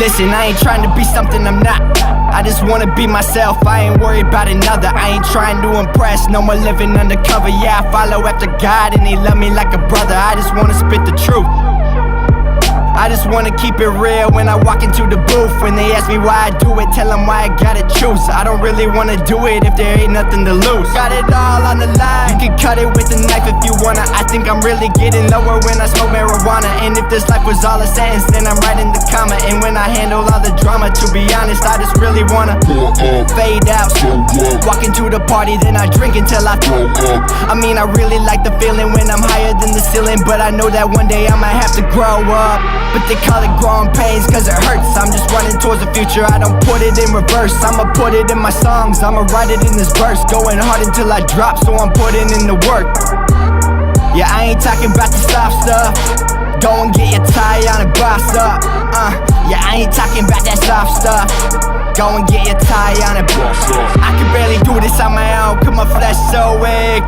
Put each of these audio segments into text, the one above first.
Listen, I ain't trying to be something I'm not. I just wanna be myself, I ain't worried about another. I ain't trying to impress, no more living undercover. Yeah, I follow after God and he love me like a brother. I just wanna spit the truth, I just wanna keep it real when I walk into the booth. When they ask me why I do it, tell them why I gotta choose. I don't really wanna do it if there ain't nothing to lose. Got it all on the line, you can cut it with a knife if you wanna. I think I'm really getting lower when I smoke marijuana. And if this life was all a sentence, then I'm writing the comma. And when I handle all the drama, to be honest, I just really wanna fade out, walk into the party, then I drink until I throw up. I mean, I really like the feeling when I'm higher than the ceiling, but I know that one day I might have to grow up. But they call it growing pains cause it hurts. I'm just running towards the future, I don't put it in reverse. I'ma put it in my songs, I'ma write it in this verse. Going hard until I drop, so I'm putting in the work. Yeah, I ain't talking about the soft stuff. Go and get your tie on and boss up. Yeah, I ain't talking about that soft stuff. Go and get your tie on and boss up. I can barely do this on my own, cause my flesh so weak.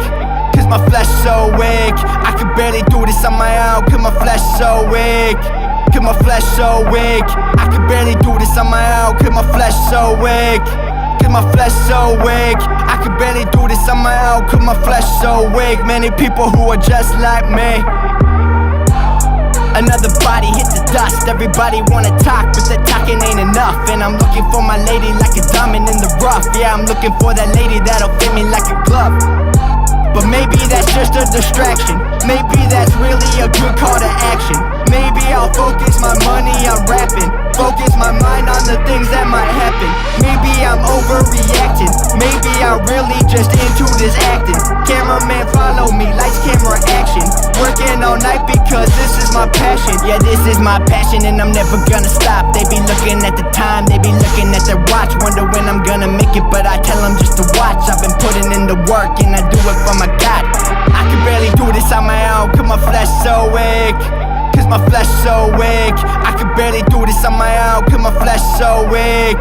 Cause my flesh so weak. I can barely do this on my own, cause my flesh so weak. Cause my flesh so weak. I can barely do this on my own, cause my flesh so weak. Cause my flesh so weak. I can barely do this on my own, cause my flesh so weak. Many people who are just like me. Another body hit the dust. Everybody wanna talk, but that talking ain't enough. And I'm looking for my lady like a diamond in the rough. Yeah, I'm looking for that lady that'll fit me like a glove. But maybe that's just a distraction. Maybe that's really a good call to action. Maybe I'll focus my money on rapping, focus my mind on the things that might happen. Maybe I'm overreacting, maybe I'm really just into this acting. Cameraman follow me, lights, camera, action. Working all night because this is my passion. Yeah, this is my passion and I'm never gonna stop. They be looking at the time, they be looking at their watch, wonder when I'm gonna make it, but I tell them just to watch. I've been putting in the work and I do it for my God. I can barely do this on my own, cause my flesh so weak. Cause my flesh so weak. I can barely do this on my own, cause my flesh so weak.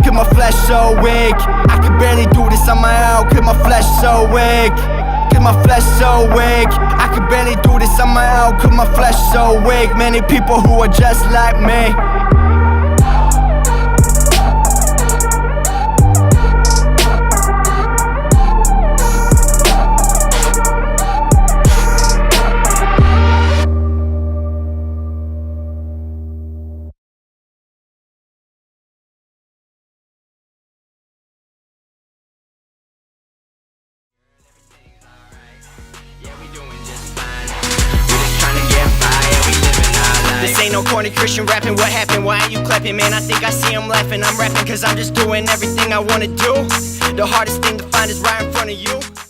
Cause my flesh so weak. I can barely do this on my own, cause my flesh so weak. Cause my flesh so weak. I can barely do this on my own, cause my flesh so weak. Many people who are just like me. This ain't no corny Christian rapping, what happened? Why ain't you clapping? Man, I think I see him laughing. I'm rapping cause I'm just doing everything I wanna do. The hardest thing to find is right in front of you.